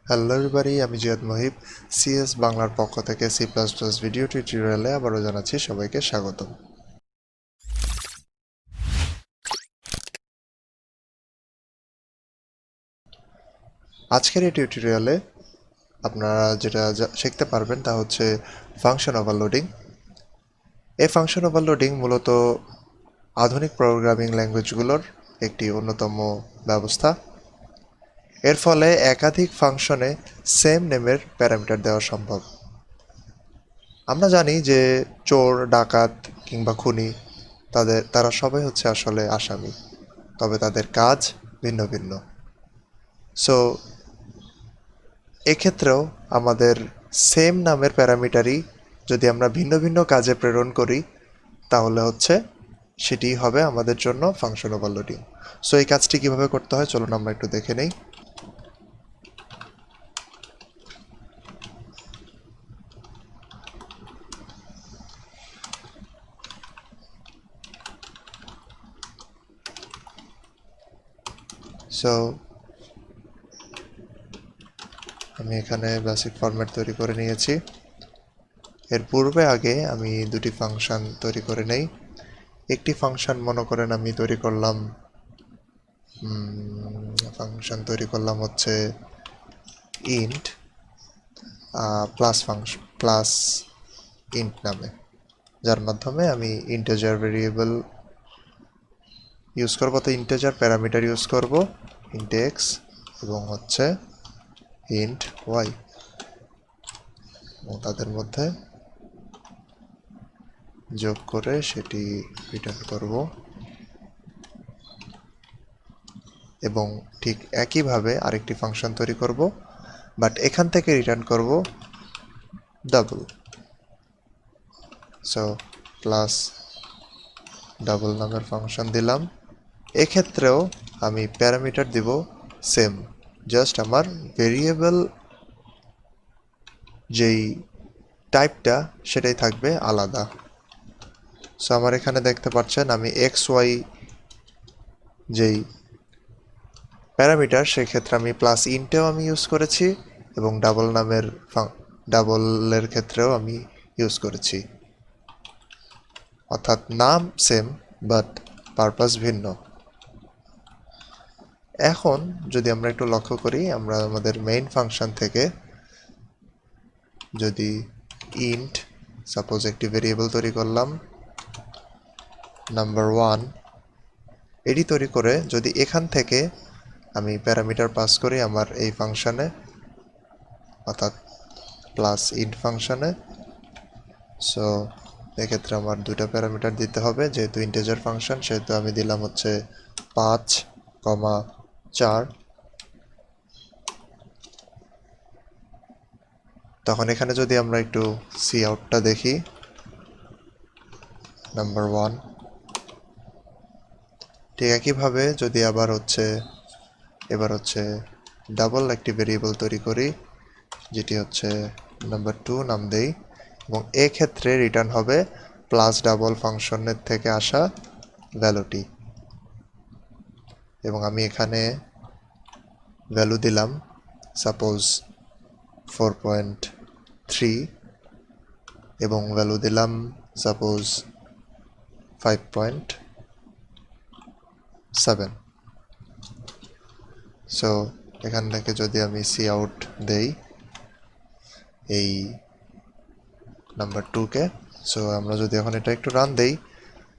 Hello everybody, আমি Ziyad Mohib CS বাংলার পক্ষ থেকে C++ ভিডিও টিউটোরিয়ালে আবারও জানাচ্ছি সবাইকে স্বাগতম। আজকের এই টিউটোরিয়ালে আপনারা যেটা শিখতে পারবেন তা হচ্ছে ফাংশন ওভারলোডিং। এই ফাংশন ওভারলোডিং মূলত আধুনিক প্রোগ্রামিং ল্যাঙ্গুয়েজগুলোর একটি অন্যতম ব্যবস্থা। এর ফলে একাধিক ফাংশনে সেম নেমের প্যারামিটার দেওয়া সম্ভব। আমরা জানি যে চোর, ডাকাত কিংবা খুনি তারা সবাই হচ্ছে আসলে আসামি, তবে তাদের কাজ ভিন্ন ভিন্ন। সো এক্ষেত্রেও আমাদের সেম নামের প্যারামিটারই যদি আমরা ভিন্ন ভিন্ন কাজে প্রেরণ করি তাহলে হচ্ছে সেটি হবে আমাদের জন্য ফাংশন ওভারলোডিং। সো এই কাজটি কিভাবে করতে হয় চলুন আমরা একটু দেখে নেই। সো আমি এখানে বেসিক ফরম্যাট তৈরি করে নিয়েছি। এর পূর্বে আগে আমি দুটি ফাংশন তৈরি করে নেই। একটি ফাংশন মনে করেন আমি তৈরি করলাম হচ্ছে ইন্ট প্লাস ইন্ট নামে, যার মাধ্যমে আমি ইন্টিজার ভেরিয়েবল ইউজ করব, তো ইন্টিজার প্যারামিটার ইউজ করব ইন্ট এক্স এবং হচ্ছে ইন্ট ওয়াই, এবং তাদের মধ্যে যোগ করে সেটি রিটার্ন করব। এবং ঠিক একইভাবে আরেকটি ফাংশন তৈরি করব, বাট এখান থেকে রিটার্ন করব ডাবল। সো প্লাস ডাবল নামের ফাংশন দিলাম। এক্ষেত্রেও আমি প্যারামিটার দিব সেম, জাস্ট আমার ভেরিয়েবল যেই টাইপটা সেটাই থাকবে আলাদা। সো আমার এখানে দেখতে পাচ্ছেন আমি এক্স ওয়াই যেই প্যারামিটার সেক্ষেত্রে আমি প্লাস ইন্টেও আমি ইউজ করেছি এবং ডাবলের ক্ষেত্রেও আমি ইউজ করেছি, অর্থাৎ নাম সেম বাট পারপাস ভিন্ন। এখন যদি আমরা একটু লক্ষ্য করি, আমরা আমাদের মেইন ফাংশন থেকে যদি ইন্ট সাপোজ একটি ভেরিয়েবল তৈরি করলাম নাম্বার 1, এটি তৈরি করে যদি এখান থেকে আমি প্যারামিটার পাস করি আমার এই ফাংশনে, অর্থাৎ প্লাস ইন্ট ফাংশনে, সো এক্ষেত্রে আমার দুটো প্যারামিটার দিতে হবে, যেহেতু ইন্টিজার ফাংশন সেহেতু আমি দিলাম হচ্ছে 5,4। তখন এখানে যদি আমরা একটু সি আউটটা দেখি, নাম্বার 1, ঠিক একইভাবে যদি এবার হচ্ছে ডাবল একটি ভেরিয়েবল তৈরি করি যেটি হচ্ছে নাম্বার 2 নাম দেই, এবং এক্ষেত্রে রিটার্ন হবে প্লাস ডাবল ফাংশনের থেকে আসা ভ্যালুটি, এবং আমি এখানে ভ্যালু দিলাম সাপোজ 4.3 এবং ভ্যালু দিলাম সাপোজ 5.7। সো এখান থেকে যদি আমি সি আউট দেই এই নাম্বার 2কে, সো আমরা যদি এখন এটা একটু রান দেই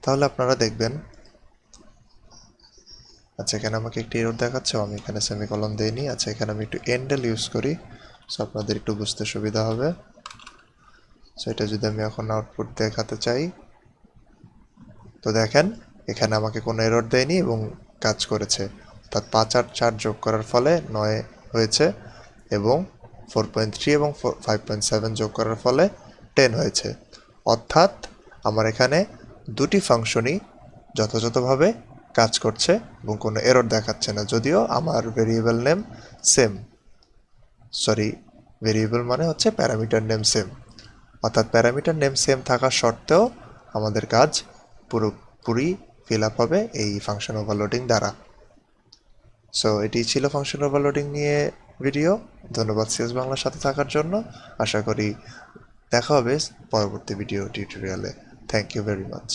তাহলে আপনারা দেখবেন, আচ্ছা এখানে আমাকে একটি এরর দেখাচ্ছে, আমি এখানে সেমিকলন দেইনি। আচ্ছা এখানে আমি একটু এন্ডেল ইউজ করি, সো আপনাদের একটু বুঝতে সুবিধা হবে। সো এটা যদি আমি এখন আউটপুট দেখাতে চাই, তো দেখেন এখানে আমাকে কোনো এরর দেয়নি এবং কাজ করেছে, অর্থাৎ 5 আর 4 যোগ করার ফলে 9 হয়েছে এবং 4.3 এবং 5.7 যোগ করার ফলে 10 হয়েছে। অর্থাৎ আমার এখানে দুটি ফাংশনই যথাযথভাবে কাজ করছে এবং কোনো এরর দেখাচ্ছে না, যদিও আমার ভেরিয়েবল নেম সেম, ভেরিয়েবল মানে হচ্ছে প্যারামিটার নেম সেম, অর্থাৎ প্যারামিটার নেম সেম থাকা সত্ত্বেও আমাদের কাজ পুরোপুরি ফিল আপ হবে এই ফাংশন ওভারলোডিং দ্বারা। সো এটি ছিল ফাংশন ওভারলোডিং নিয়ে ভিডিও। ধন্যবাদ সিএস বাংলার সাথে থাকার জন্য। আশা করি দেখা হবে পরবর্তী ভিডিও টিউটোরিয়ালে। Thank you very much.